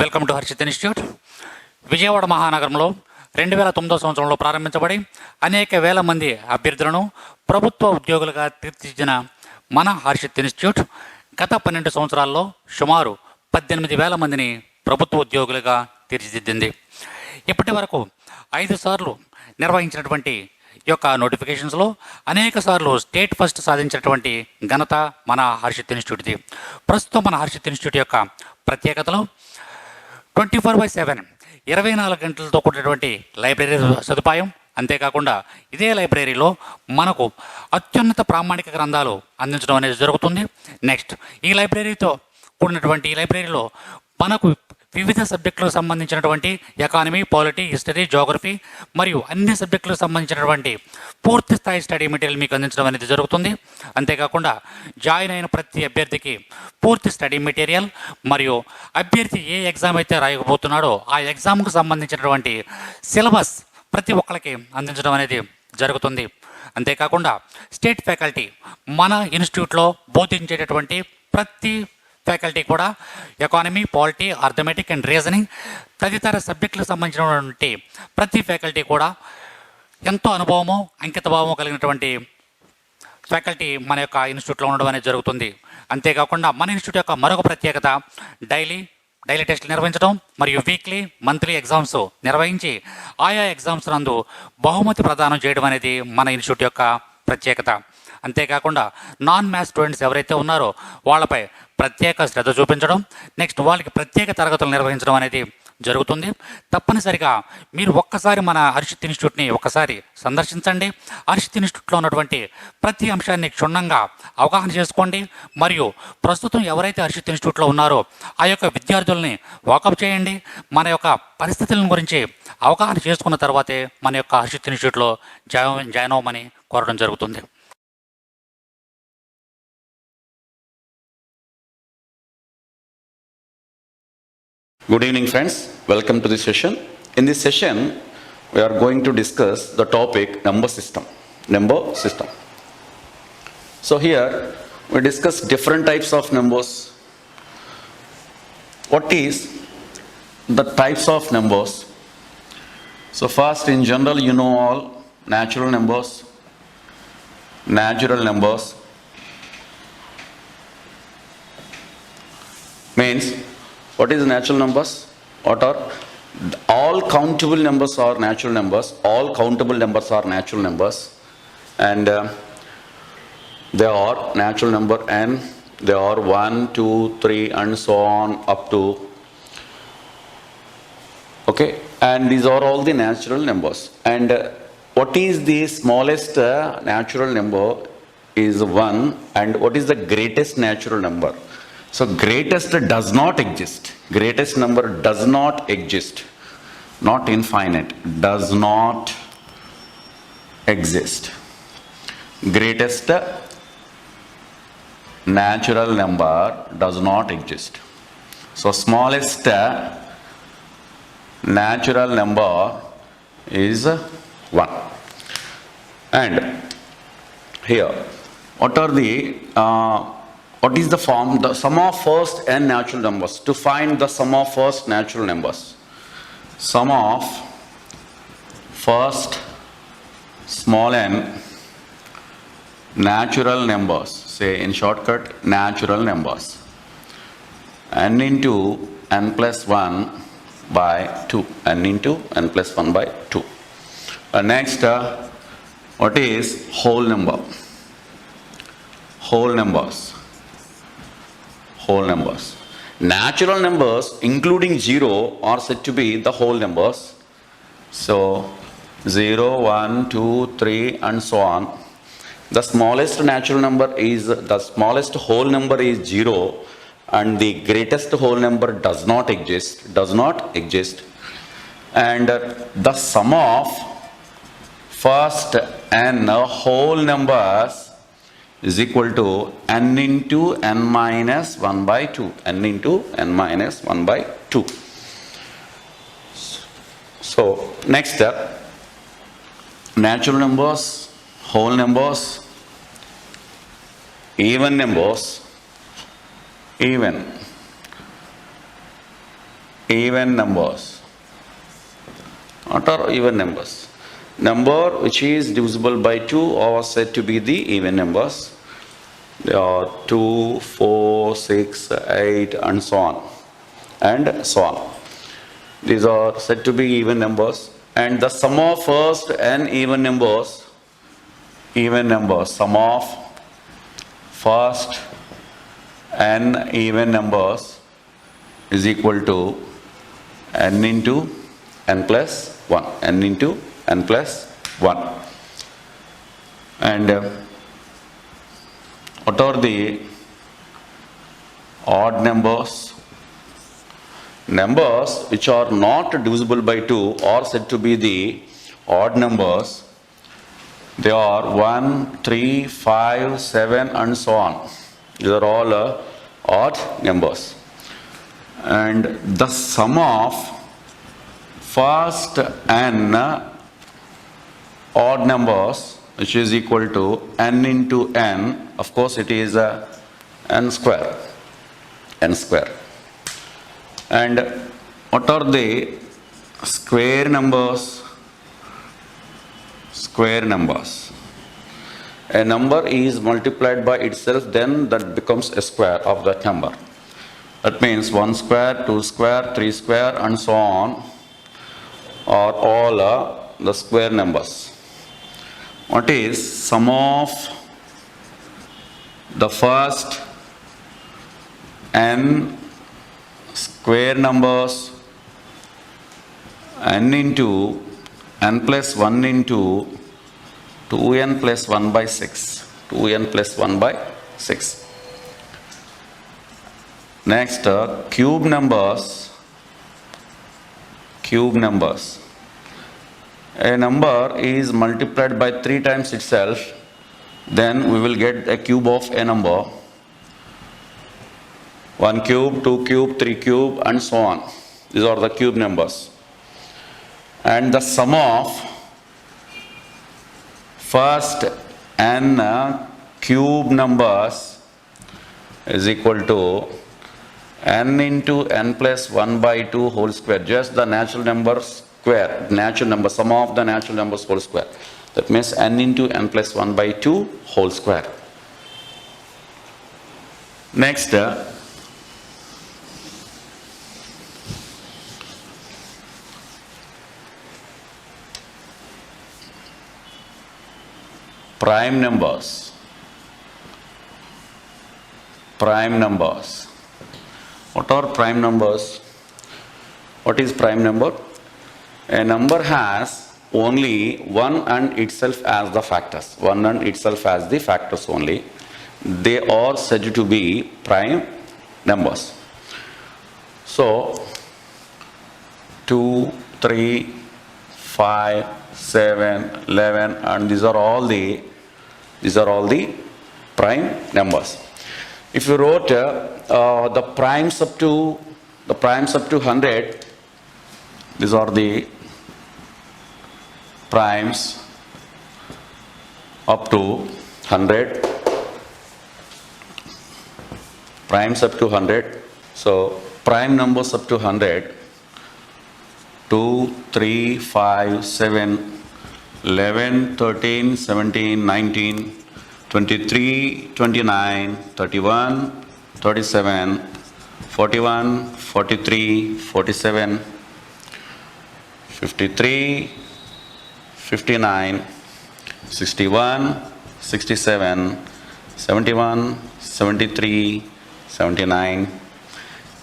Welcome to Harshit institute. Vijayawada మహానగరంలో 2009 సంవత్సరంలో ప్రారంభించబడి అనేక వేల మంది అభ్యర్థులను ప్రభుత్వ ఉద్యోగులుగా తీర్చిదిద్దిన మన హర్షిత్ ఇన్స్టిట్యూట్ గత 12 సంవత్సరాల్లో సుమారు 18,000 మందిని ప్రభుత్వ ఉద్యోగులుగా తీర్చిదిద్దింది. ఇప్పటి వరకు 5 సార్లు నిర్వహించినటువంటి ఈ యొక్క నోటిఫికేషన్స్లో అనేక సార్లు స్టేట్ ఫస్ట్ సాధించినటువంటి ఘనత మన హర్షిత్ ఇన్స్టిట్యూట్ది. ప్రస్తుతం మన హర్షిత్ ఇన్స్టిట్యూట్ యొక్క ప్రత్యేకతలు 24/7 24 గంటలతో కూడినటువంటి లైబ్రరీ సదుపాయం. అంతేకాకుండా ఇదే లైబ్రరీలో మనకు అత్యున్నత ప్రామాణిక గ్రంథాలు అందించడం అనేది జరుగుతుంది. నెక్స్ట్ ఈ లైబ్రరీతో కూడినటువంటి ఈ లైబ్రరీలో మనకు వివిధ సబ్జెక్టులకు సంబంధించినటువంటి ఎకానమీ, పాలిటీ, హిస్టరీ, జోగ్రఫీ మరియు అన్ని సబ్జెక్టులకు సంబంధించినటువంటి పూర్తి స్థాయి స్టడీ మెటీరియల్ మీకు అందించడం అనేది జరుగుతుంది. అంతేకాకుండా జాయిన్ అయిన ప్రతి అభ్యర్థికి పూర్తి స్టడీ మెటీరియల్ మరియు అభ్యర్థి ఏ ఎగ్జామ్ అయితే రాయకపోతున్నాడో ఆ ఎగ్జామ్కు సంబంధించినటువంటి సిలబస్ ప్రతి ఒక్కరికి అందించడం అనేది జరుగుతుంది. అంతేకాకుండా స్టేట్ ఫ్యాకల్టీ మన ఇన్స్టిట్యూట్లో బోధించేటటువంటి ప్రతి ఫ్యాకల్టీ కూడా economy, polity, arithmetic and reasoning తదితర సబ్జెక్టులకు సంబంధించినటువంటి ప్రతి ఫ్యాకల్టీ కూడా ఎంతో అనుభవము, అంకితభావము కలిగినటువంటి ఫ్యాకల్టీ మన యొక్క ఇన్స్టిట్యూట్లో ఉండడం అనేది జరుగుతుంది. అంతేకాకుండా మన ఇన్స్టిట్యూట్ యొక్క మరొక ప్రత్యేకత డైలీ టెస్టులు నిర్వహించడం మరియు వీక్లీ, మంత్లీ ఎగ్జామ్స్ నిర్వహించి ఆయా ఎగ్జామ్స్ నందు బహుమతి ప్రదానం చేయడం అనేది మన ఇన్స్టిట్యూట్ యొక్క ప్రత్యేకత. అంతేకాకుండా నాన్ మ్యాథ్స్ స్టూడెంట్స్ ఎవరైతే ఉన్నారో వాళ్ళపై ప్రత్యేక శ్రద్ధ చూపించడం, నెక్స్ట్ వాళ్ళకి ప్రత్యేక తరగతులు నిర్వహించడం అనేది జరుగుతుంది. తప్పనిసరిగా మీరు ఒక్కసారి మన హర్షిత్ ఇన్స్టిట్యూట్ని ఒక్కసారి సందర్శించండి. హర్షిత్ ఇన్స్టిట్యూట్లో ఉన్నటువంటి ప్రతి అంశాన్ని క్షుణ్ణంగా అవగాహన చేసుకోండి. మరియు ప్రస్తుతం ఎవరైతే హర్షిత్ ఇన్స్టిట్యూట్లో ఉన్నారో ఆ యొక్క విద్యార్థుల్ని వాకప్ చేయండి. మన యొక్క పరిస్థితుల గురించి అవగాహన చేసుకున్న తర్వాతే మన యొక్క హర్షిత్ ఇన్స్టిట్యూట్లో జాయిన్ అవ్వమని కోరడం జరుగుతుంది. Good evening, friends. Welcome to this session. In this session, we are going to discuss the topic number system. Number system. So here, we discuss different types of numbers. What is the types of numbers? So first, in general, you know all natural numbers. Natural numbers means what is natural numbers? What are all countable numbers are natural numbers. All countable numbers are natural numbers, and they are natural number n. They are 1, 2, 3, and so on up to. Okay, and these are all the natural numbers. And what is the smallest natural number is 1, and what is the greatest natural number? So greatest does not exist. Greatest number does not exist. Not infinite. Does not exist. Greatest natural number does not exist. So smallest natural number is 1. And here, what are the what is the form? The sum of first n natural numbers. To find the sum of first natural numbers. Sum of first small n natural numbers. Say in shortcut, natural numbers. N into n plus 1 by 2. N into n plus 1 by 2. Next, what is whole number? Whole numbers. Whole numbers. Natural numbers including 0 are said to be the whole numbers. So 0, 1, 2, 3 and so on. The smallest natural number is, the smallest whole number is 0, and the greatest whole number does not exist. And the sum of first n whole numbers is equal to n into n minus 1 by 2. N into n minus 1 by 2. So next step, natural numbers, whole numbers, even numbers, even numbers. What are even numbers? Number which is divisible by 2 are said to be the even numbers. They are 2, 4, 6, 8 and so on. And so on. These are said to be even numbers. And the sum of first n even numbers, sum of first n even numbers is equal to n into n plus 1. N into n plus 1. And what are the odd numbers? Numbers which are not divisible by 2 are said to be the odd numbers. They are 1, 3, 5, 7 and so on. These are all odd numbers. And the sum of first n odd numbers, which is equal to n into n, of course it is n square. And what are the square numbers? Square numbers. A number is multiplied by itself, then that becomes a square of that number. That means 1 square, 2 square, 3 square and so on are all the square numbers. What is sum of the first n square numbers n into n plus 1 into 2n plus 1 by 6. 2n plus 1 by 6. Next, cube numbers. Cube numbers. A number is multiplied by 3 times itself, then we will get a cube of a number. 1 cube, 2 cube, 3 cube and so on. These are the cube numbers. And the sum of first n cube numbers is equal to n into n plus 1 by 2 whole square. Just the natural number square, natural number, sum of the natural numbers whole square. That means n into n plus 1 by 2 whole square. Next, prime numbers. Prime numbers. What are prime numbers? What is prime number? A number has only 1 and itself as the factors. 1 and itself as the factors only. They are said to be prime numbers. So 2, 3, 5, 7, 11 and these are all the prime numbers. If you wrote the primes up to 100, these are the primes up to 100. Primes up to 100. So prime numbers up to 100. 2, 3, 5, 7, 11, 13, 17, 19, 23, 29, 31, 37, 41, 43, 47, 53, 59, 61, 67, 71, 73, 79,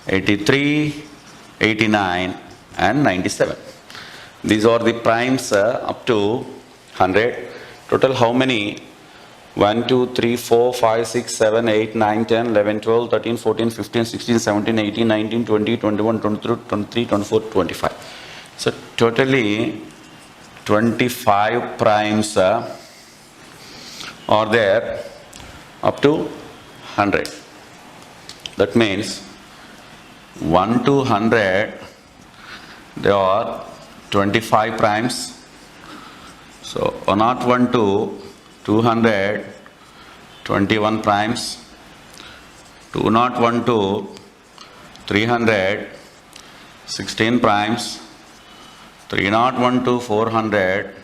83, 89 and 97. These are the primes up to 100. Total how many? 1, 2, 3, 4, 5, 6, 7, 8, 9, 10, 11, 12, 13, 14, 15, 16, 17, 18, 19, 20, 21, 22, 23, 24, 25. So totally 25 primes are there up to 100. That means 1 to 100 there are 25 primes. So 101 to 200, 21 primes. 201 to 300, 16 primes, 301 to 400,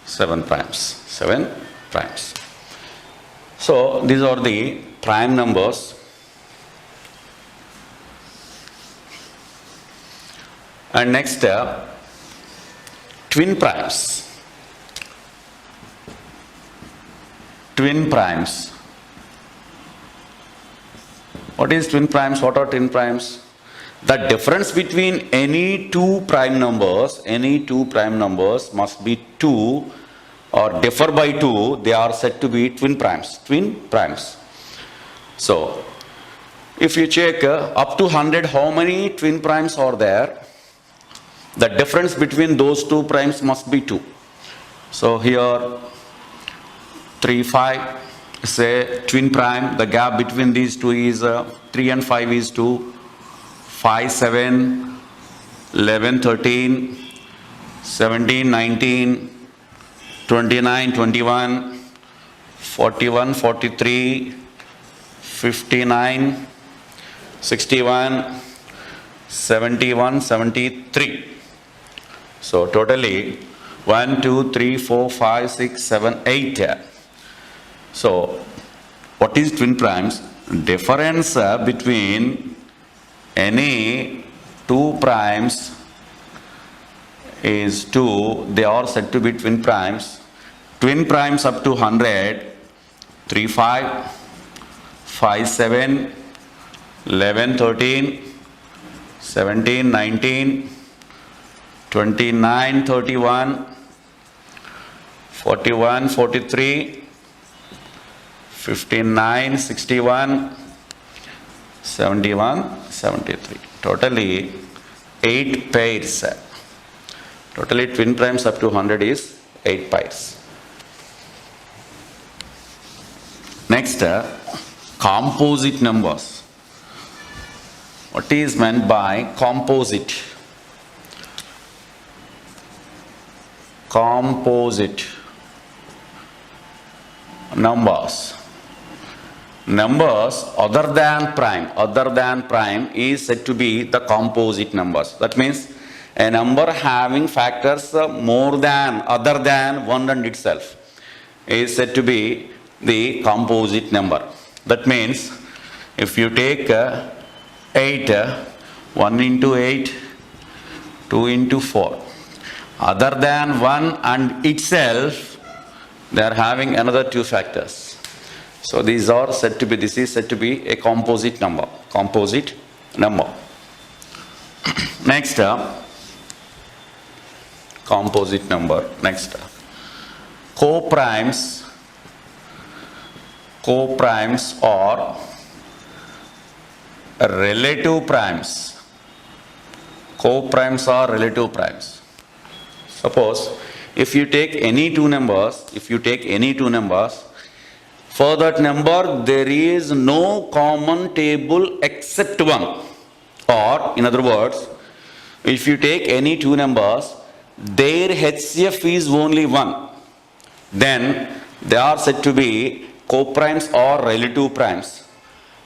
7 primes, 7 primes. So these are the prime numbers. And next, twin primes. Twin primes. What is twin primes? What are twin primes? The difference between any two prime numbers must be 2 or differ by 2. They are said to be twin primes. Twin primes. So, if you check up to 100, how many twin primes are there? The difference between those two primes must be 2. So here 3, 5 is a twin prime. The gap between these two is 3 and 5 is 2. 5, 7, 11, 13, 17, 19, 29, 21, 41, 43, 59, 61, 71, 73. So totally 1, 2, 3, 4, 5, 6, 7, 8. So what is twin primes? Difference between any two primes is 2. They are said to be twin primes. Twin primes up to 100, 3, 5, 5, 7, 11, 13, 17, 19, 29, 31, 41, 43, 59, 61, 71, 73. Totally 8 pairs. Totally twin primes up to 100 is 8 pairs. Next, composite numbers. What is meant by composite? Composite numbers. Numbers other than prime is said to be the composite numbers. That means a number having factors more than, other than 1 and itself is said to be the composite number. That means if you take 8, 1 into 8, 2 into 4, other than 1 and itself, they are having another 2 factors. So these are said to be, this is said to be a composite number. Composite number. Next, composite number. Next, co-primes. Co-primes or relative primes. Co-primes or relative primes. Suppose if you take any two numbers, for that number there is no common table except 1. Or in other words, if you take any two numbers, their HCF is only 1. Then they are said to be co-primes or relative primes.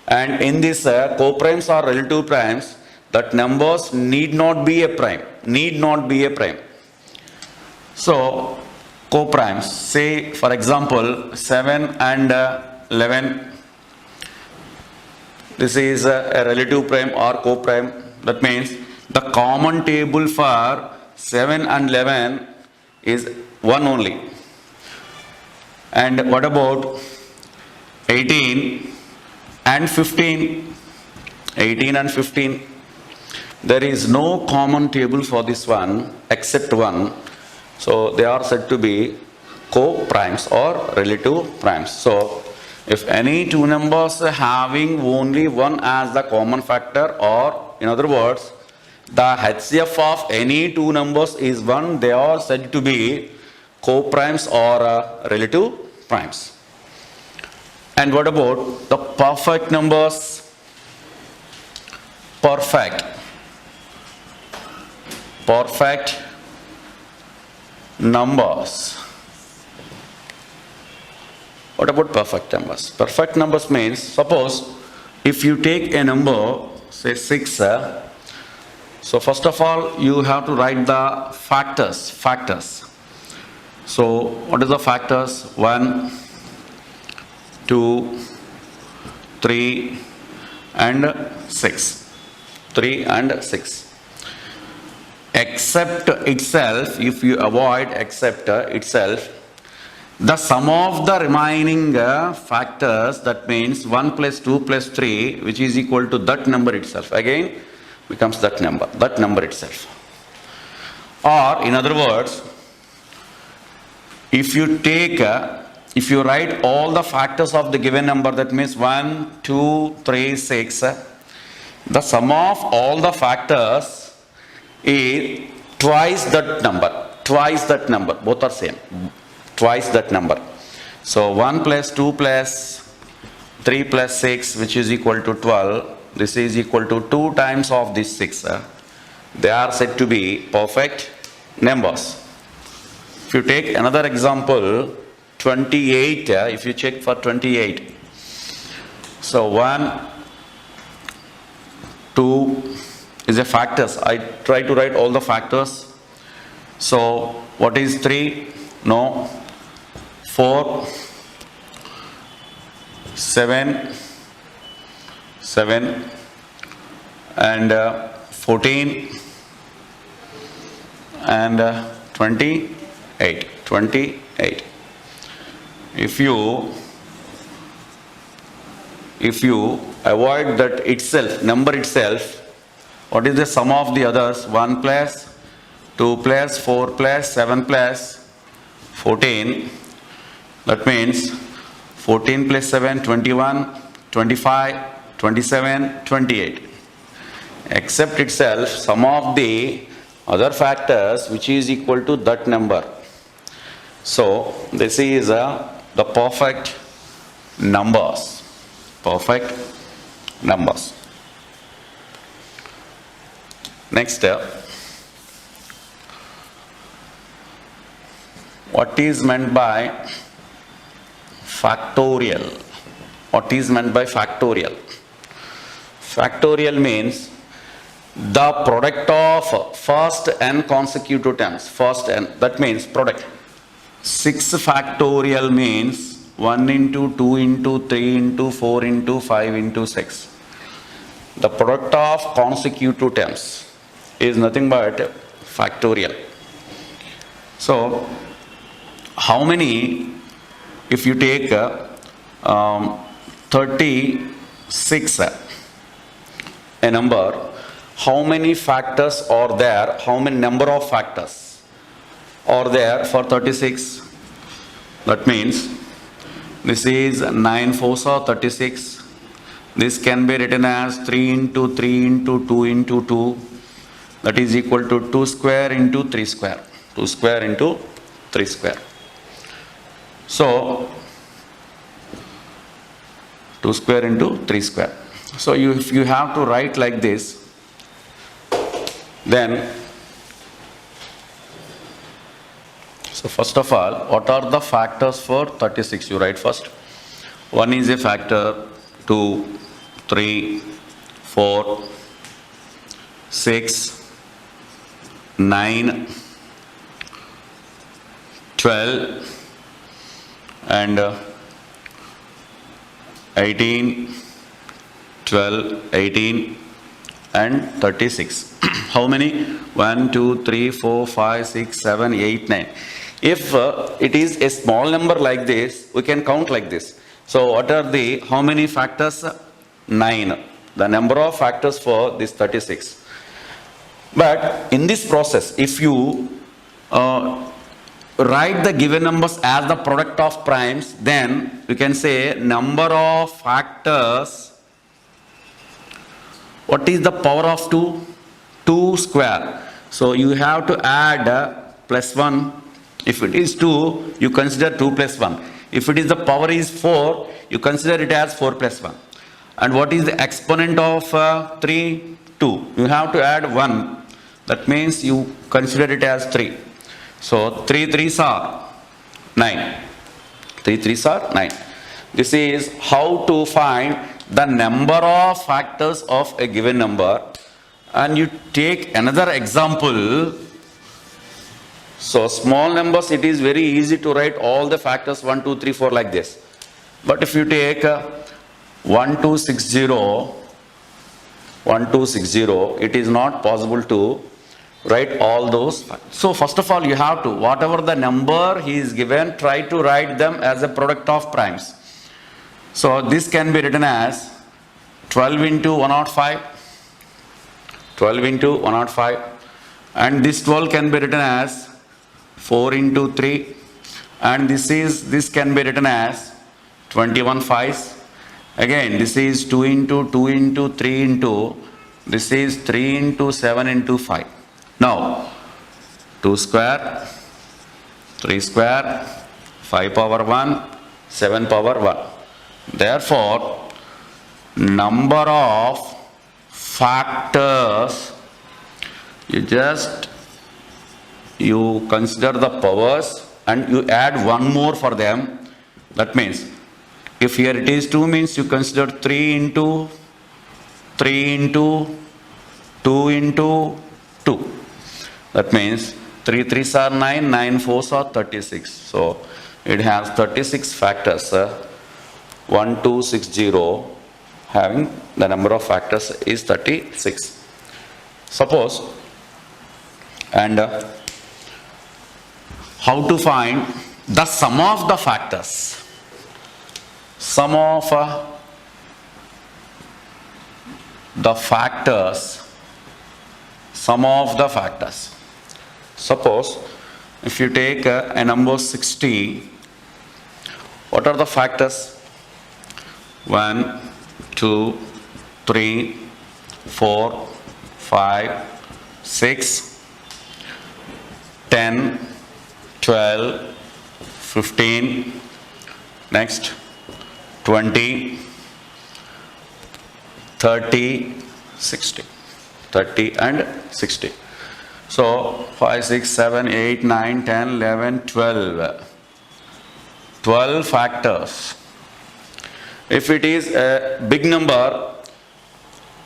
And in this co-primes or relative primes, that numbers need not be a prime. So, co-primes, say for example 7 and 11, this is a relative prime or co-prime. That means the common table for 7 and 11 is 1 only. And what about 18 and 15? 18 and 15. There is no common table for this one except 1. So they are said to be co-primes or relative primes. So if any two numbers having only 1 as the common factor, or in other words, the HCF of any two numbers is 1, they are said to be co-primes or relative primes. And what about the perfect numbers? Perfect numbers. What about perfect numbers? Perfect numbers means, suppose if you take a number, say 6, So first of all, you have to write the factors. So what is the factors? 1, 2, 3 and 6. 3 and 6. Except itself, if you avoid except itself, the sum of the remaining factors, that means 1 plus 2 plus 3, which is equal to that number itself, again becomes that number itself. Or in other words, if you write all the factors of the given number, that means 1, 2, 3, 6, the sum of all the factors is twice that number, both are same, twice that number. So 1 plus 2 plus 3 plus 6, which is equal to 12, this is equal to 2 times of this 6. They are said to be perfect numbers. If you take another example, 28, if you check for 28, so 1, 2 is a factors. I try to write all the factors. So what is 3? No. 4, 7, and 14 and 28. If you avoid that itself, number itself, what is the sum of the others? 1 plus 2 plus 4 plus 7 plus 14. That means 14 plus 7, 21, 25, 27, 28. Except itself, sum of the other factors, which is equal to that number. So this is the perfect numbers. Perfect numbers. Next step. What is meant by factorial? What is meant by factorial? Factorial means the product of first n consecutive terms. First n, that means product. 6 factorial means 1 into 2 into 3 into 4 into 5 into 6. The product of consecutive terms is nothing but factorial. So how many, if you take 36, a number, how many factors are there, how many number of factors are there for 36? That means this is 9 fours are 36. This can be written as 3 into 3 into 2 into 2. That is equal to 2 square into 3 square. 2 square into 3 square. So 2 square into 3 square. So if you have to write like this, then so first of all, what are the factors for 36? You write first. 1 is a factor, 2, 3, 4, 6, 9, 12 and 18, 12, 18 and 36. How many? 1, 2, 3, 4, 5, 6, 7, 8, 9. If it is a small number like this, we can count like this. So what are the, how many factors? 9. The number of factors for this 36. But in this process, if you write the given numbers as the product of primes, then you can say number of factors. What is the power of 2? 2 square. So you have to add plus 1. If it is 2, you consider 2 plus 1. If it is the power is 4, you consider it as 4 plus 1. And what is the exponent of 3? 2. You have to add 1. That means you consider it as 3. So 3 3s are 9. 3 3s are 9. This is how to find the number of factors of a given number. and you take another example. So small numbers, it is very easy to write all the factors 1, 2, 3, 4 like this. But if you take 1260, 1260, it is not possible to write all those. So first of all, you have to, whatever the number he is given, try to write them as a product of primes. So this can be written as 12 into 105, 12 into 105, and this 12 can be written as 4 into 3, and this can be written as 21 5s. Again, this is 2 into 2 into 3 into, this is 3 into 7 into 5. Now, 2 square, 3 square, 5 power 1, 7 power 1. Therefore, number of factors, you consider the powers and you add one more for them. That means, if here it is 2, means you consider 3 into 3 into 2 into 2. That means 3 3s are 9, 9 4s are 36. So it has 36 factors. 1260 having the number of factors is 36. Suppose, and how to find the sum of the factors? Sum of the factors. Sum of the factors. Suppose if you take a number 60, what are the factors? 1, 2, 3, 4, 5, 6, 10, 12, 15, next 20, 30, 60. 30 and 60. So 5, 6, 7, 8, 9, 10, 11, 12. 12 factors. If it is a big number,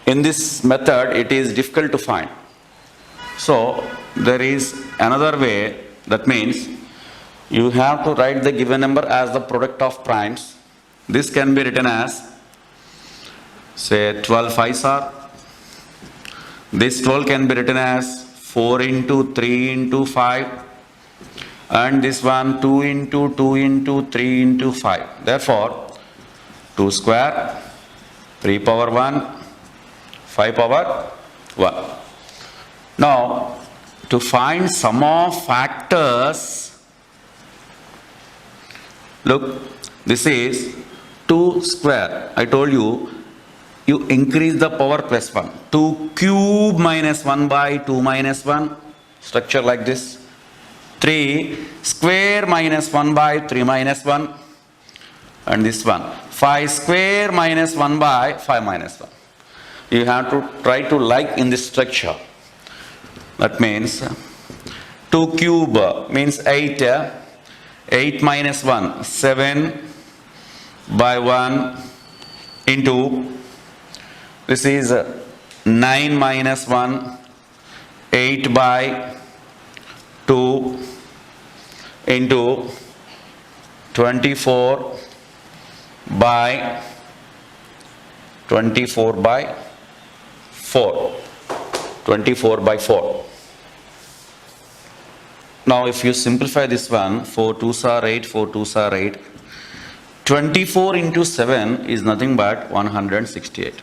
in this method it is difficult to find. So there is another way, that means you have to write the given number as the product of primes. This can be written as, say, 12 5s are. This 12 can be written as 4 into 3 into 5, and this one 2 into 2 into 3 into 5. Therefore, 2 square, 3 power 1, 5 power 1. Now, to find sum of factors, look, this is 2 square. I told you, you increase the power plus 1. 2 cube minus 1 by 2 minus 1. Structure like this. 3 square minus 1 by 3 minus 1. And this one. 5 square minus 1 by 5 minus 1. You have to try to like in this structure. That means 2 cube means 8. 8 minus 1. 7 by 1 into, this is 9 minus 1, 8 by 2 into 24 by 4. 24 by 4. Now if you simplify this one, 4 2s are 8, 4 2s are 8. 24 into 7 is nothing but 168.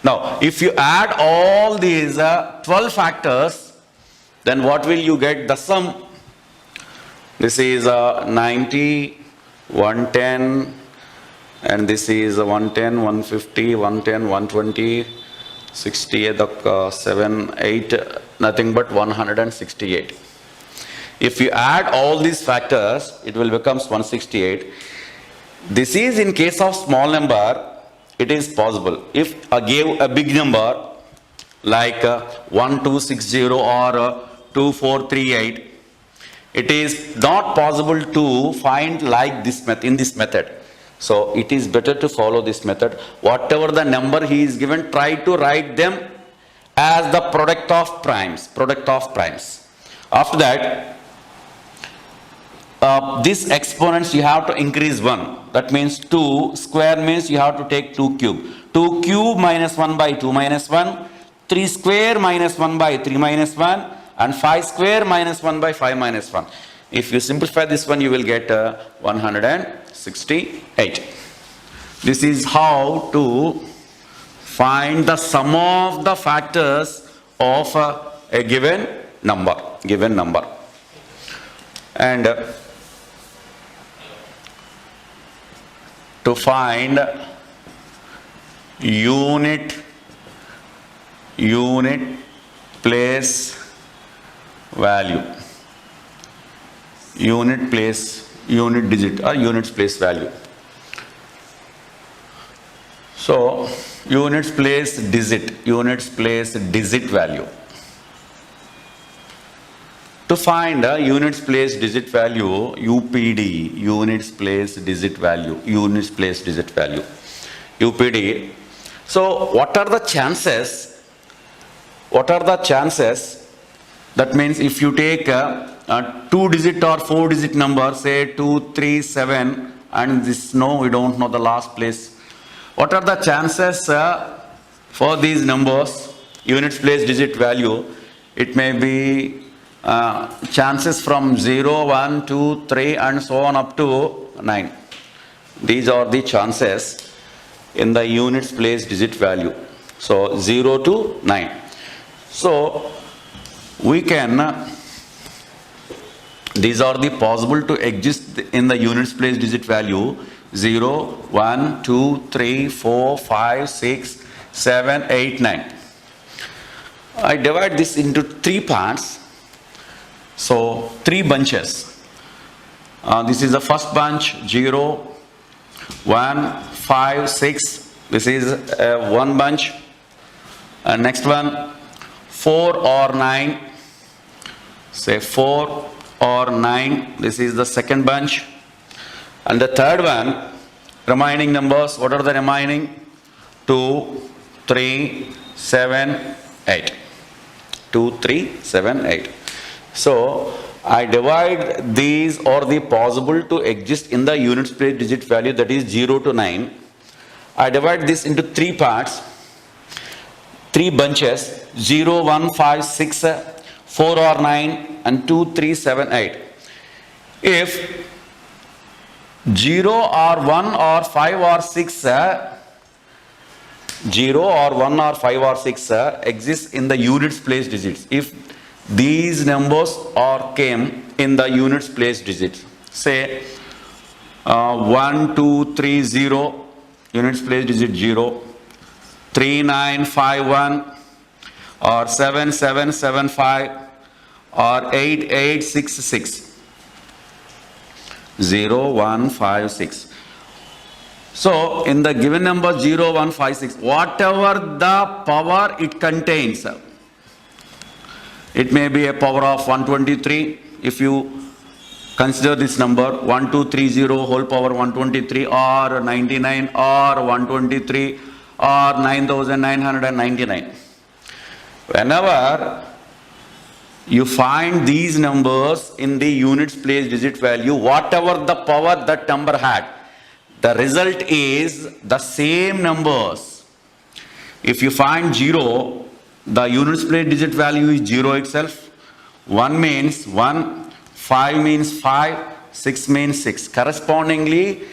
Now, if you add all these 12 factors, then what will you get? The sum. This is 90, 110, and this is 110, 150, 110, 120, 68, 7, 8, nothing but 168. If you add all these factors, it will become 168. This is in case of small number. It is possible. If I gave a big number like 1260 or 2438, it is not possible to find like this method, in this method. So it is better to follow this method. Whatever the number he is given, try to write them as the product of primes, After that, this exponents you have to increase 1. That means 2 square means you have to take 2 cube. 2 cube minus 1 by 2 minus 1, 3 square minus 1 by 3 minus 1, and 5 square minus 1 by 5 minus 1. If you simplify this one, you will get 168. This is how to find the sum of the factors of a given number. And to find unit place value, unit digit or units place value. So units place digit value. To find a units place digit value, UPD, units place digit value, UPD. So what are the chances? That means if you take a 2-digit or 4-digit number, say 2, 3, 7, and this, no, we don't know the last place. What are the chances for these numbers, units place digit value? It may be chances from 0, 1, 2, 3, and so on up to 9. These are the chances in the units place digit value. So 0 to 9. So we can, these are the possible to exist in the units place digit value: 0, 1, 2, 3, 4, 5, 6, 7, 8, 9. I divide this into 3 parts. So 3 bunches. This is the first bunch: 0, 1, 5, 6. This is one bunch. And next one, 4 or 9. Say 4 or 9. This is the second bunch. And the third one, remaining numbers, what are the remaining? 2, 3, 7, 8. 2, 3, 7, 8. So I divide these or the possible to exist in the units place digit value, that is 0 to 9. I divide this into 3 parts, 3 bunches: 0, 1, 5, 6, 4 or 9, and 2, 3, 7, 8. If 0 or 1 or 5 or 6, 0 or 1 or 5 or 6 exists in the units place digits. If these numbers came in the units place digits, say 1, 2, 3, 0, units place digit 0, 3, 9, 5, 1, or 7, 7, 7, 5, or 8, 8, 6, 6. 0, 1, 5, 6. So in the given number 0, 1, 5, 6, whatever the power it contains, it may be a power of 123 if you consider this number 1230 whole power 123, or 99, or 123, or 9999. Whenever you find these numbers in the units place digit value, whatever the power that number had, the result is the same numbers. If you find 0, the units place digit value is 0 itself. 1 means 1, 5 means 5, 6 means 6. Correspondingly,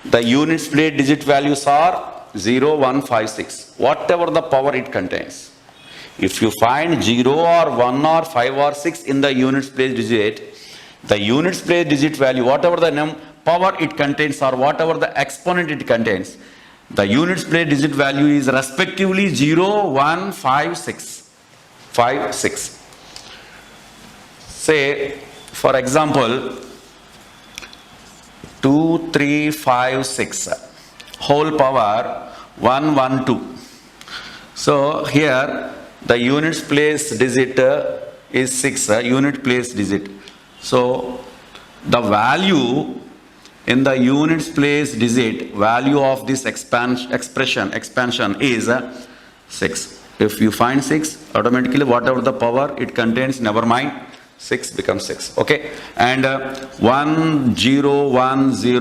the units place digit values are 0, 1, 5, 6. Whatever the power it contains. If you find 0 or 1 or 5 or 6 in the units place digit, the units place digit value, whatever the power it contains or whatever the exponent it contains, the units place digit value is respectively 0, 1, 5, 6. 5, 6. Say, for example, 2, 3, 5, 6. Whole power 1, 1, 2. So here the units place digit is 6, unit place digit. So the value in the units place digit value of this expansion is 6. If you find 6, automatically whatever the power it contains, never mind, 6 becomes 6. Okay. And 1010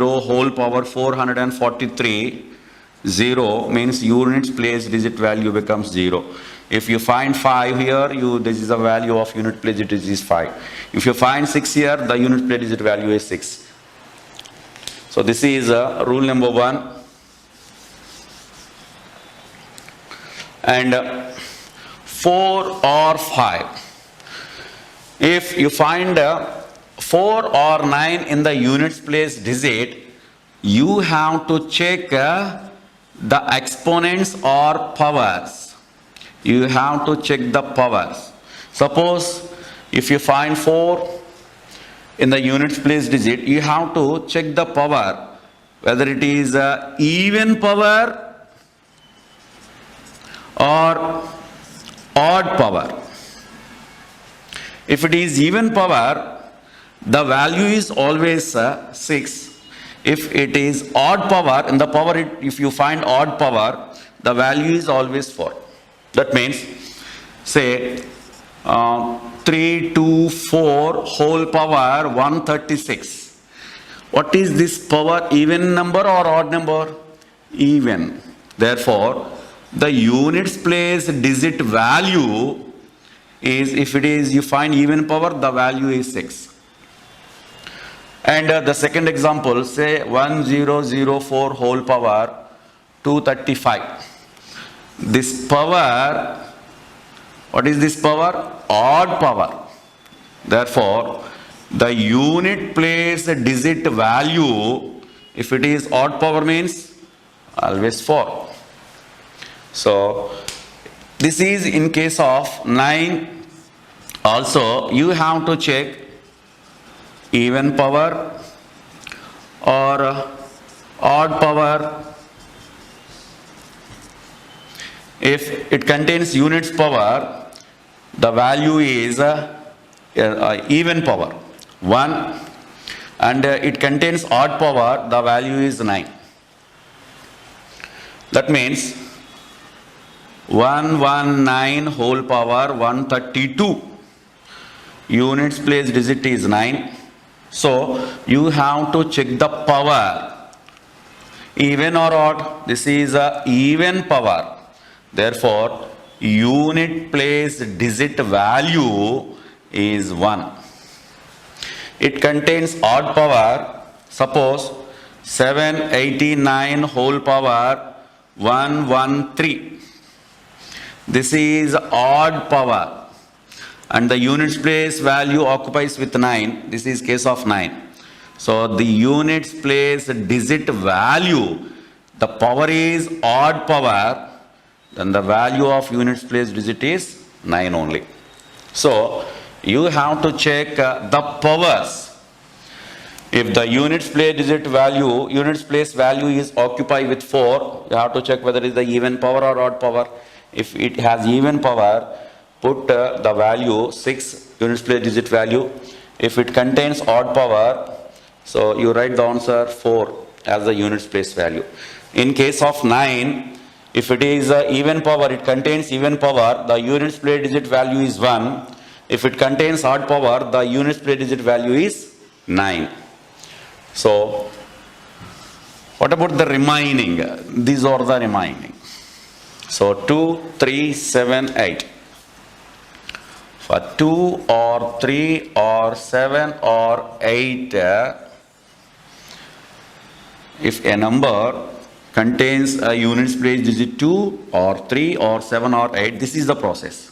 whole power 443, 0 means units place digit value becomes 0. If you find 5 here, this is the value of unit place digit is 5. If you find 6 here, the unit place digit value is 6. So this is rule number 1. And 4 or 5. If you find 4 or 9 in the units place digit, you have to check the exponents or powers. You have to check the powers. Suppose if you find 4 in the units place digit, you have to check the power, whether it is even power or odd power. If it is even power, the value is always 6. If it is odd power, in the power, if you find odd power, the value is always 4. That means, say, 3 to 4 whole power 136. What is this power, even number or odd number? Even. Therefore, the units place digit value is, if it is you find even power, the value is 6. And the second example, say 1004 whole power 235. This power, what is this power? Odd power. Therefore, the unit place digit value, if it is odd power, means always 4. So this is in case of 9. Also, you have to check even power or odd power. If it contains units power, the value is even power 1, and it contains odd power, the value is 9. That means 119 whole power 132. Units place digit is 9. So you have to check the power, even or odd. This is a even power. Therefore, unit place digit value is 1. It contains odd power. Suppose 789 whole power 113. This is odd power, and the units place value occupies with 9. This is case of 9. So the units place digit value, the power is odd power, then the value of units place digit is 9 only. So you have to check the powers. If the units place digit value, units place value is occupied with 4, you have to check whether it is the even power or odd power. If it has even power, put the value 6, units place digit value. If it contains odd power, so you write the answer 4 as the units place value. In case of 9, if it is even power, it contains even power, the units place digit value is 1. If it contains odd power, the units place digit value is 9. So, what about the remaining? These are the remaining. So 2, 3, 7, 8. For 2 or 3 or 7 or 8, if a number contains a units place digit 2 or 3 or 7 or 8, this is the process.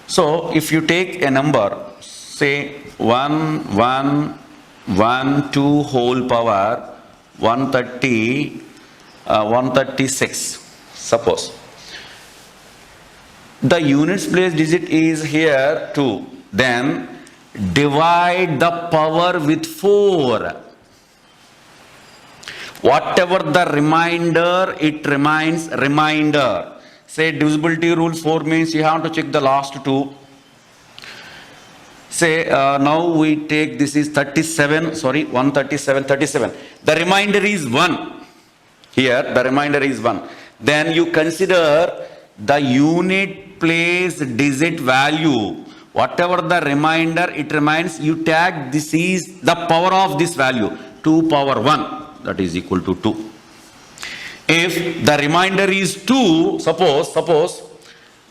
So if you take a number, say 1, 1, 1, 2 whole power 130, 136, suppose. The units place digit is here 2. Then divide the power with 4. Whatever the remainder, it remains remainder. Say divisibility rule 4 means you have to check the last 2. Say now we take, this is 37, sorry, 137, 37. The remainder is 1. Here the remainder is 1. Then you consider the unit place digit value, whatever the remainder it remains, you tag this is the power of this value, 2 power 1, that is equal to 2. If the remainder is 2, suppose,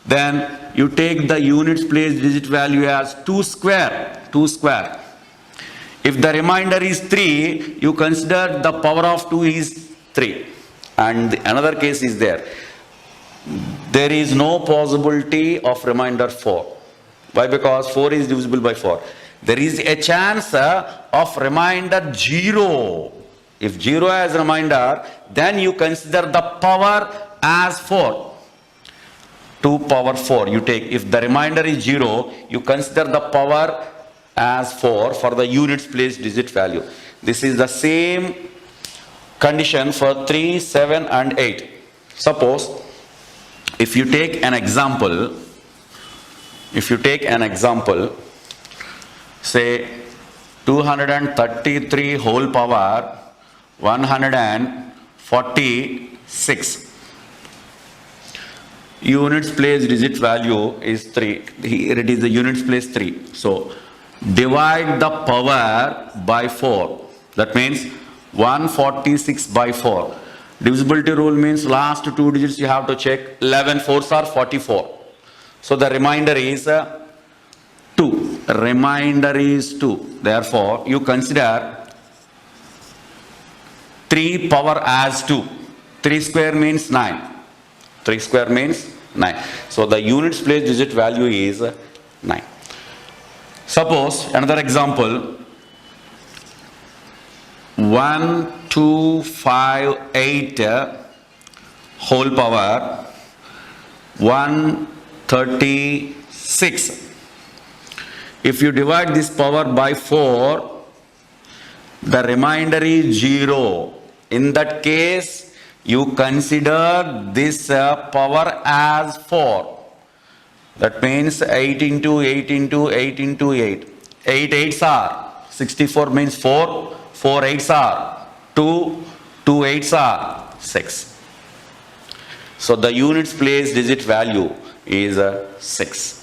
then you take the units place digit value as 2 square. If the remainder is 3, you consider the power of 2 is 3. And another case is there. There is no possibility of remainder 4. Why? Because 4 is divisible by 4. There is a chance of remainder 0. If 0 as remainder, then you consider the power as 4. 2 power 4 you take. If the remainder is 0, you consider the power as 4 for the units place digit value. This is the same condition for 3, 7 and 8. Suppose if you take an example, say 233 whole power 146. Units place digit value is 3. Here it is the units place 3. So divide the power by 4. That means 146 by 4. Divisibility rule means last 2 digits you have to check. 11 4s are 44. So the remainder is 2. Remainder is 2. Therefore, you consider 3 power as 2. 3 square means 9. 3 square means 9. So the units place digit value is 9. Suppose another example, 1258 whole power 136. If you divide this power by 4, the remainder is 0. In that case, you consider this power as 4. That means 8 into 8 into 8 into 8. 8 8s are 64 means 4. 4 8s are 2. 2 8s are 6. So the units place digit value is 6.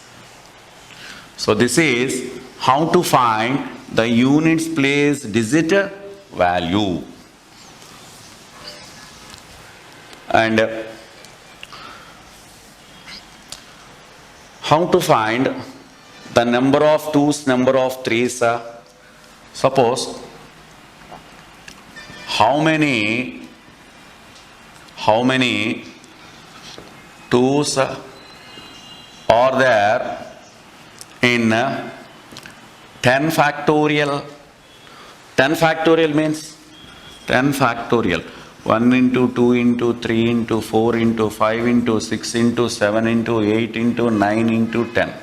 So this is how to find the units place digit value. And how to find the number of 2s, number of 3s. Suppose how many 2s are there in 10 factorial? 10 factorial means 10 factorial. 1 into 2 into 3 into 4 into 5 into 6 into 7 into 8 into 9 into 10.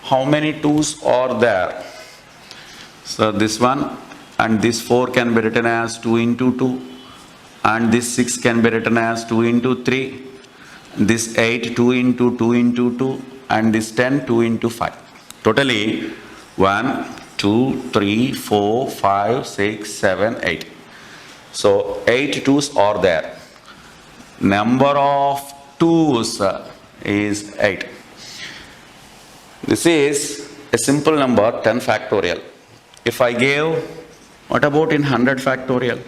How many 2s are there? So this one and this 4 can be written as 2 into 2, and this 6 can be written as 2 into 3, this 8 2 into 2 into 2, and this 10 2 into 5. Totally 1 2 3 4 5 6 7 8. So 8 2s are there. Number of 2s is 8. This is a simple number, 10 factorial. If I gave, what about in 100 factorial?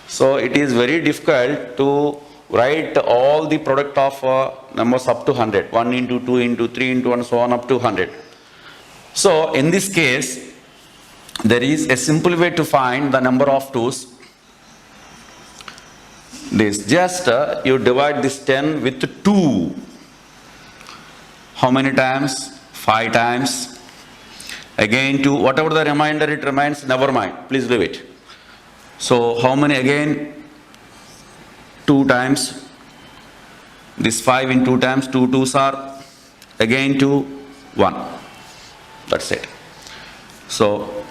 So it is very difficult to write all the product of numbers up to 100. 1 into 2 into 3 into 1 so on up to 100. So in this case, there is a simple way to find the number of 2s. This just you divide this 10 with 2. How many times? 5 times. Again 2. Whatever the remainder it remains, never mind. Please leave it. So how many again? 2 times. This 5 in 2 times. 2 2s are again 2 1. That's it. So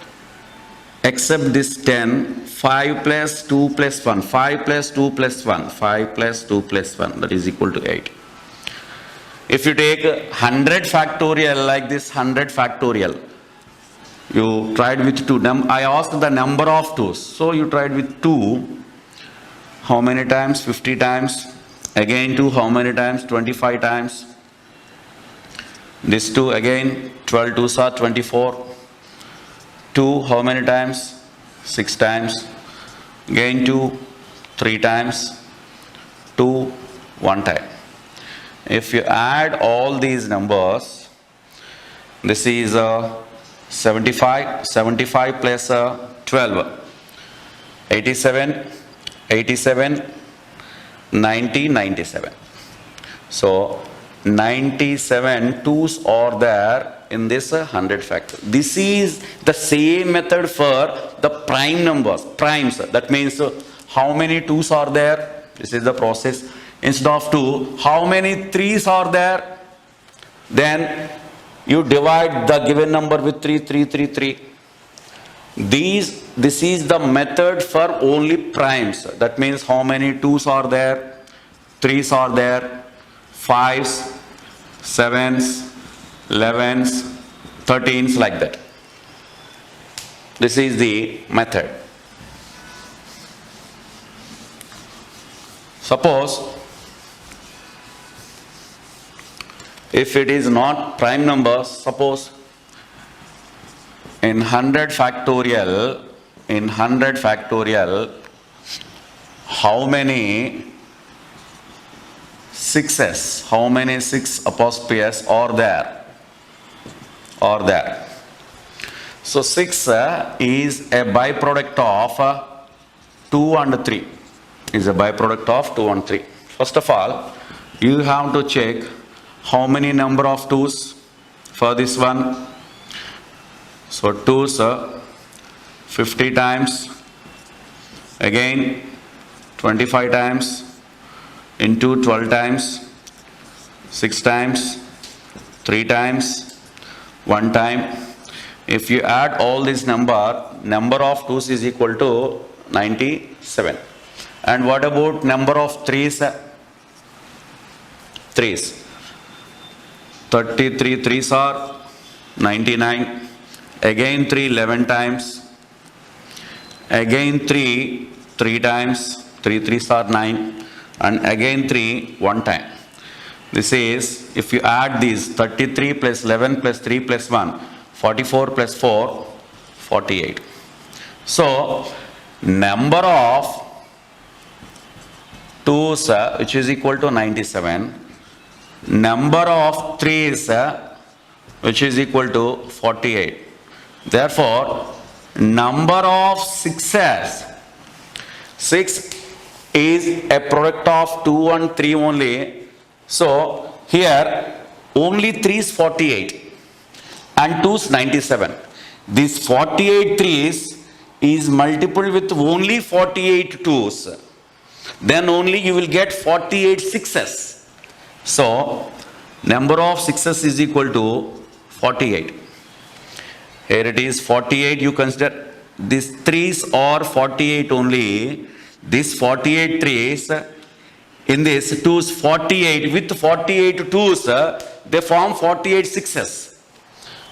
except this 10, 5 plus 2 plus 1, 5 plus 2 plus 1, 5 plus 2 plus 1, that is equal to 8. If you take 100 factorial like this, 100 factorial, you tried with 2. I asked the number of 2s. So you tried with 2. How many times? 50 times. Again 2 how many times? 25 times. This 2 again, 12 2s are 24. 2 how many times? 6 times. Again 2, 3 times. 2, 1 time. If you add all these numbers, this is 75, 75 plus 12, 87, 87, 90, 97. So 97 2's are there in this 100 factor. This is the same method for the prime numbers, primes. That means how many 2's are there? This is the process. Instead of 2, how many 3's are there? Then you divide the given number with 3, 3, 3, 3. This is the method for only primes. That means how many 2's are there? 3's are there, 5's, 7's, 11's, 13's, like that. This is the method. Suppose if it is not prime numbers, suppose in 100 factorial, how many 6's, how many 6 apostrophe s are there? So 6 is a byproduct of 2 and 3. Is a byproduct of 2 and 3. First of all, you have to check how many number of 2's for this one. So 2's 50 times, again 25 times, into 12 times, 6 times, 3 times, 1 time. If you add all this number of 2's is equal to 97. And what about number of 3's? 33 3's are 99. Again 3 11 times. Again 3 3 times. 3 3's are 9. And again 3 1 time. This is, if you add these 33 plus 11 plus 3 plus 1, 44 plus 4, 48. So number of 2's which is equal to 97, number of 3's which is equal to 48. Therefore, number of 6's, 6 is a product of 2 and 3 only. So here only 3 is 48 and 2 is 97. This 48 3's is multiple with only 48 2's. Then only you will get 48 6's. So number of 6's is equal to 48. Here it is 48. You consider these 3's are 48 only. This 48 3's in this 2's 48 with 48 2's they form 48 6's.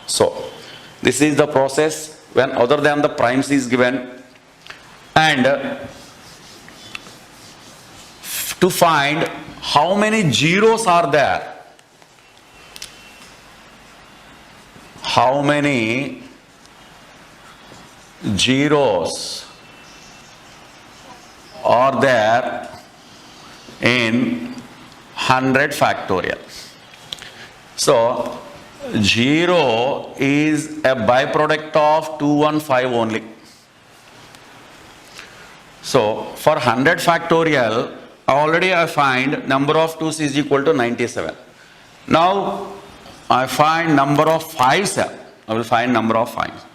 So this is the process when other than the primes is given. And to find how many zeros are there, how many zeros are there in 100 factorial. So 0 is a byproduct of 2 and 5 only. So for 100 factorial, already I find number of 2's is equal to 97. Now I find number of 5's. I will find number of 5's.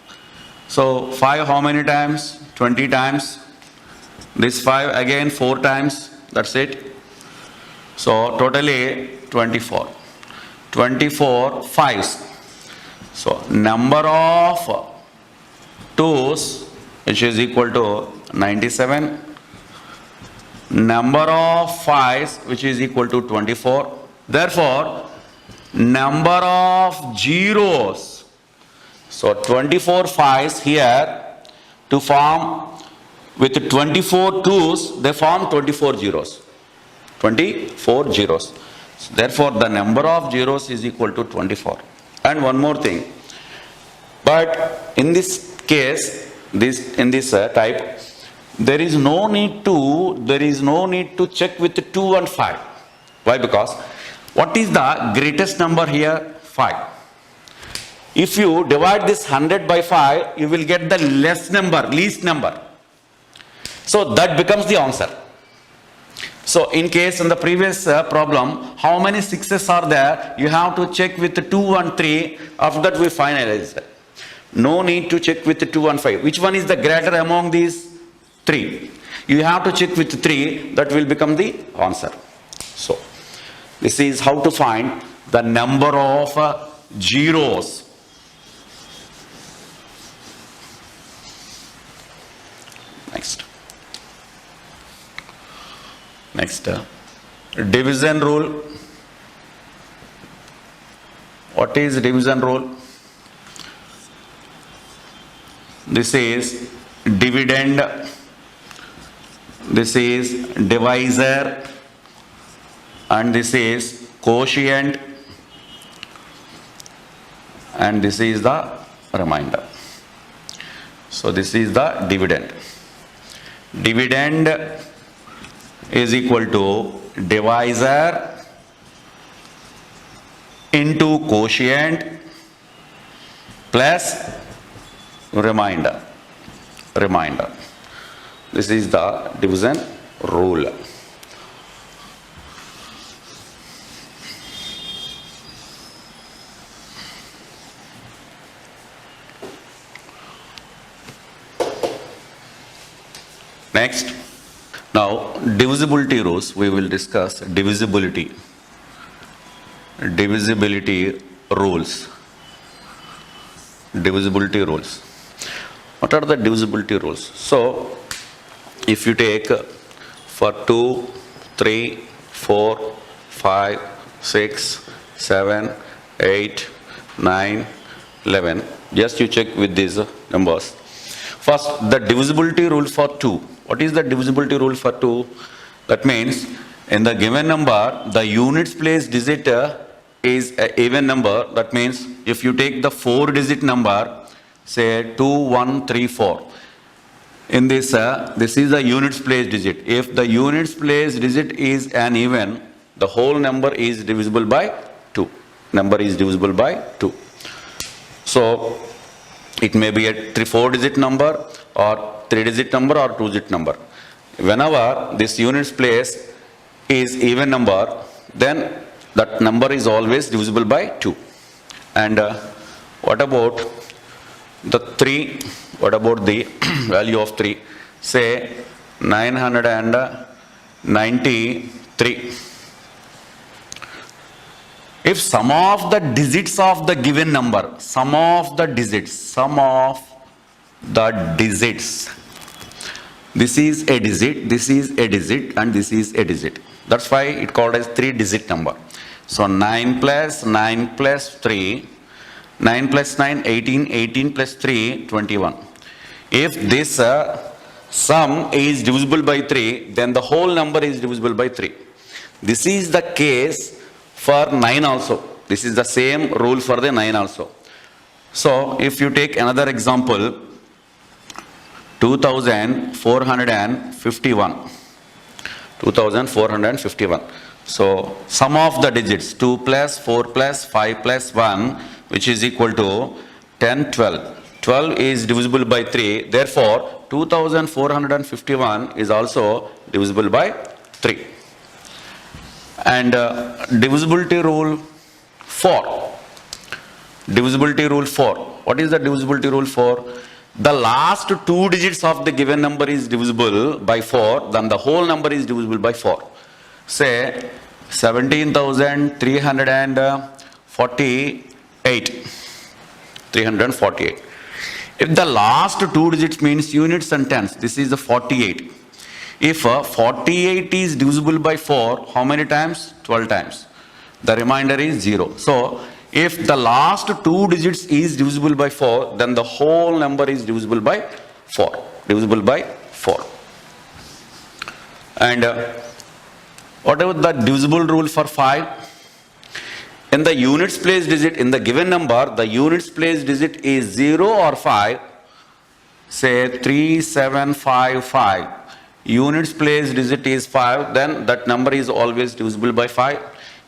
So 5 how many times? 20 times. This 5 again 4 times. That's it. So totally 24. 24 5's. So number of 2's which is equal to 97. Number of 5's which is equal to 24. Therefore, number of zeros. So 24 5's here to form with 24 2's, they form 24 zeros. 24 zeros. So therefore, the number of zeros is equal to 24. And one more thing. But in this case, in this type, there is no need to check with 2 and 5. Why? Because what is the greatest number here? 5. If you divide this 100 by 5, you will get the least number. So that becomes the answer. So in the previous problem, how many 6s are there? You have to check with 2 and 3. After that we finalize. No need to check with 2 and 5. Which one is the greater among these 3? You have to check with 3. That will become the answer. So this is how to find the number of zeros. Next, division rule. What is division rule? This is dividend, this is divisor, and this is quotient, and this is the remainder. So this is the dividend. Dividend is equal to divisor into quotient plus remainder. This is the division rule. Next, now divisibility rules. We will discuss divisibility rules. Divisibility rules. What are the divisibility rules? So, if you take for 2, 3, 4, 5, 6, 7, 8, 9, 11, just you check with these numbers. First, the divisibility rule for 2. What is the divisibility rule for 2? That means in the given number, the units place digit is an even number. That means if you take the 4-digit number, say 2, 1, 3, 4. In this, this is the units place digit. If the units place digit is an even, the whole number is divisible by 2. Number is divisible by 2. So, it may be a 4-digit number or 3-digit number or 2-digit number. Whenever this units place is even number, then that number is always divisible by 2. And what about the 3? What about the value of 3? Say 993. If sum of the digits of the given number, sum of the digits, this is a digit, this is a digit, and this is a digit. That's why it called as 3-digit number. So 9 plus 9 plus 3, 9 plus 9, 18, 18 plus 3, 21. If this sum is divisible by 3, then the whole number is divisible by 3. This is the case for 9 also. This is the same rule for the 9 also. So, if you take another example, 2451. 2451. So, sum of the digits 2 plus 4 plus 5 plus 1, which is equal to 10, 12. 12 is divisible by 3. Therefore, 2451 is also divisible by 3. And divisibility rule 4. Divisibility rule 4. What is the divisibility rule 4? The last 2 digits of the given number is divisible by 4, then the whole number is divisible by 4. Say 17,348. 348. If the last 2 digits means units and tens, this is the 48. If 48 is divisible by 4, how many times? 12 times. The remainder is 0. So, if the last 2 digits is divisible by 4, then the whole number is divisible by 4. Divisible by 4. And What about the divisible rule for 5? In the units place digit, in the given number, the units place digit is 0 or 5. Say 3755. Units place digit is 5, then that number is always divisible by 5.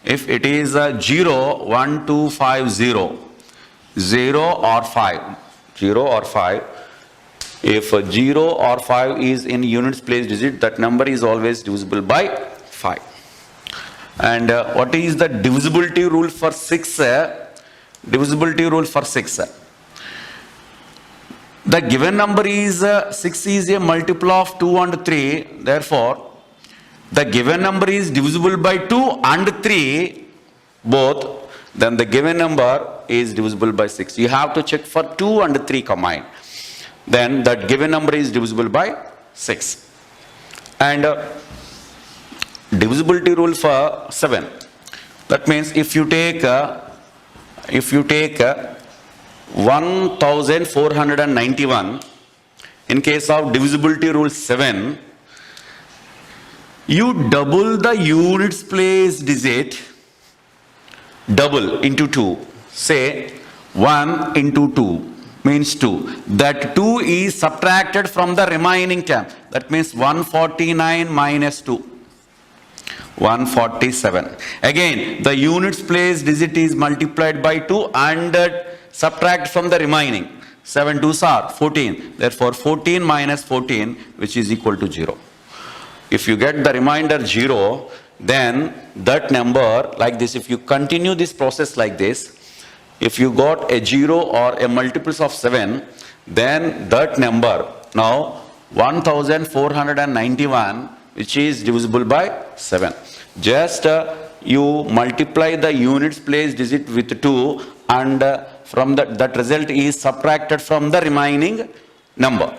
If it is 0, 1, 2, 5, 0, 0 or 5, 0 or 5. If 0 or 5 is in units place digit, that number is always divisible by 5. And what is the divisibility rule for 6? Divisibility rule for 6. The given number is 6 is a multiple of 2 and 3. Therefore, the given number is divisible by 2 and 3 both. Then the given number is divisible by 6. You have to check for 2 and 3 combined. Then that given number is divisible by 6. And divisibility rule for 7. That means if you take 1491, in case of divisibility rule 7, you double the units place digit, double into 2. Say 1 into 2 means 2. That 2 is subtracted from the remaining term. That means 149 minus 2. 147. Again, the units place digit is multiplied by 2 and subtract from the remaining. 7 2s are 14. Therefore, 14 minus 14, which is equal to 0. If you get the remainder 0, then that number, like this, if you continue this process like this, if you got a 0 or a multiples of 7, then that number, now 1491, which is divisible by 7. Just you multiply the units place digit with 2 and from that result is subtracted from the remaining number.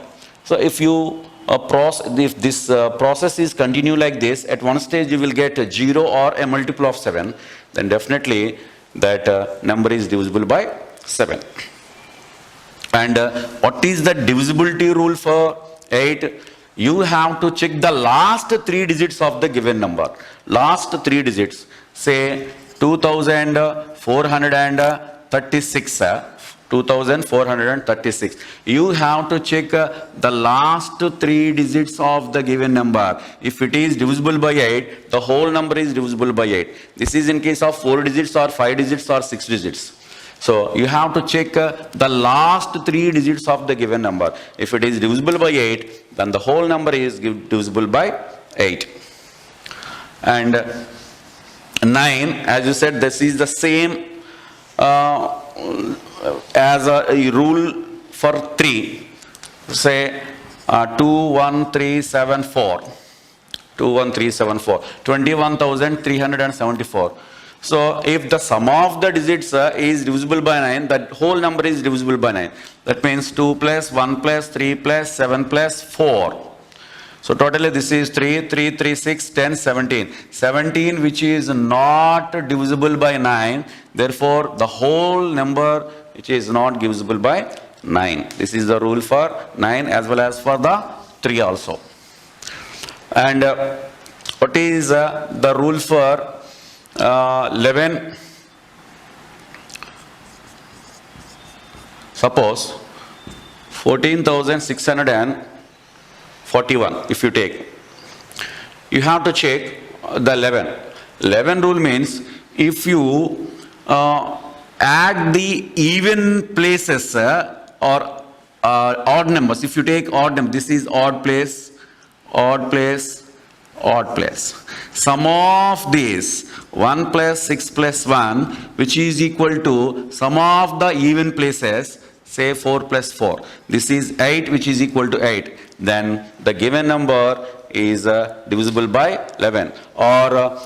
So if you if this process is continue like this, at one stage you will get a 0 or a multiple of 7, then definitely that number is divisible by 7. And what is the divisibility rule for 8? You have to check the last 3 digits of the given number. Last 3 digits, say 2436. 2436. You have to check the last 3 digits of the given number. If it is divisible by 8, the whole number is divisible by 8. This is in case of 4 digits or 5 digits or 6 digits. So you have to check the last 3 digits of the given number. If it is divisible by 8, then the whole number is divisible by 8. And 9, as you said, this is the same as a rule for 3. Say 21374. 21374. 21,374. So if the sum of the digits is divisible by 9, that whole number is divisible by 9. That means 2 plus 1 plus 3 plus 7 plus 4. So totally this is 3, 3, 3, 6, 10, 17. 17 which is not divisible by 9. Therefore the whole number which is not divisible by 9. This is the rule for 9 as well as for the 3 also. And what is the rule for 11? Suppose 14,641 if you take. You have to check the 11. 11 rule means if you add the even places or odd numbers. If you take odd number, this is odd place, odd place, odd place. Sum of these 1 plus 6 plus 1, which is equal to sum of the even places, say 4 plus 4. This is 8, which is equal to 8. Then the given number is divisible by 11. Or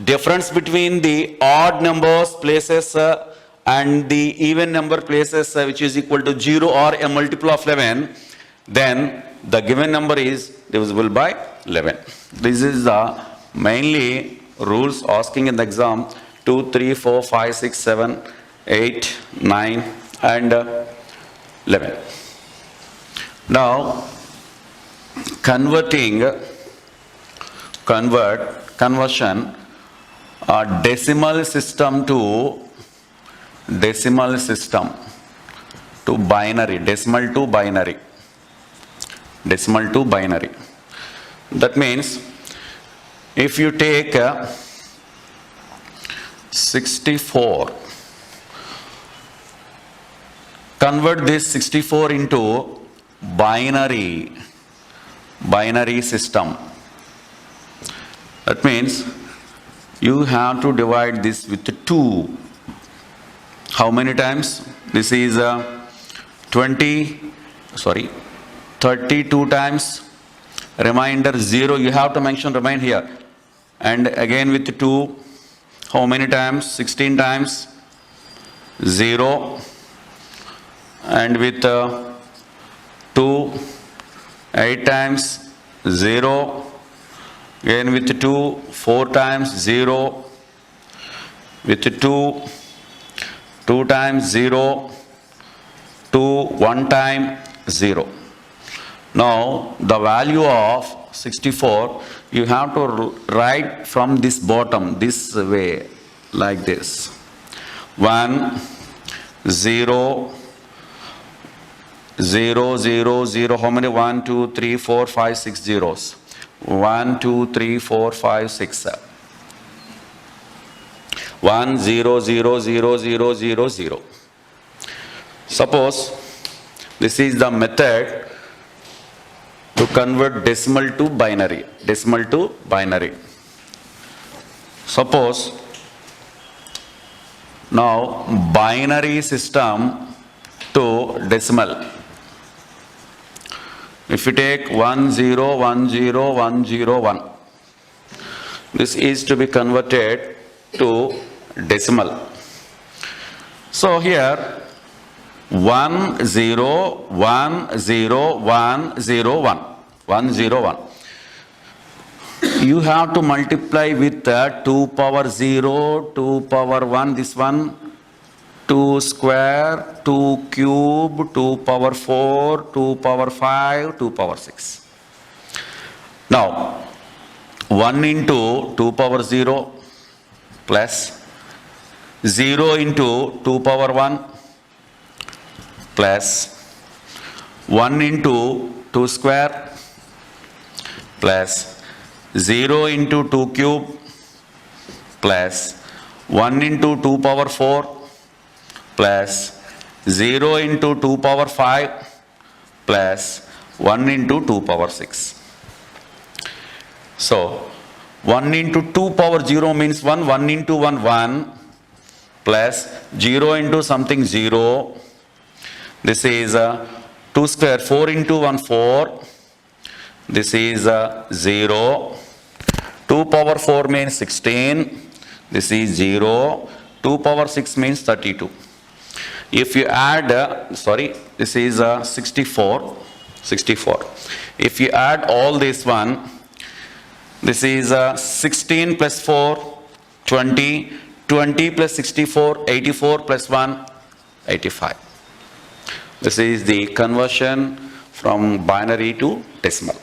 difference between the odd numbers places and the even number places which is equal to 0 or a multiple of 11, then the given number is divisible by 11. This is the mainly rules asking in the exam 2, 3, 4, 5, 6, 7, 8, 9 and 11. Now convert conversion, decimal system to binary, decimal to binary. That means if you take 64, convert this 64 into binary system. That means you have to divide this with 2. How many times? This is 32 times. Remainder 0, you have to mention remain here. And again with 2, how many times? 16 times. 0. And with 2, 8 times. 0. Again with 2, 4 times. 0. With 2, 2 times 0. 2, 1 time 0. Now the value of 64 you have to write from this bottom this way, like this. 1 0 0 0 0. How many? 1 2 3 4 5 6 zeros. 1 2 3 4 5 6 1 0 0 0 0 0 0. Suppose this is the method to convert decimal to binary. Suppose now binary system to decimal. If you take 1 0 1 0 1 0 1, this is to be converted to decimal. So here 1 0 1 0 1 0 1 1 0 1. You have to multiply with 2 power 0, 2 power 1, this one, 2 square, 2 cube, 2 power 4, 2 power 5, 2 power 6. Now 1 into 2 power 0 plus 0 into 2 power 1 plus 1 into 2 square plus 0 into 2 cube plus 1 into 2 power 4 plus 0 into 2 power 5 plus 1 into 2 power 6. So 1 into 2 power 0 means 1, 1 into 1 1 plus 0 into something 0. This is 2 square, 4 into 1 4. This is 0. 2 power 4 means 16. This is 0. 2 power 6 means 32. If you add, this is 64. If you add all this one, this is 16 plus 4, 20. 20 plus 64, 84 plus 1, 85. This is the conversion from binary to decimal.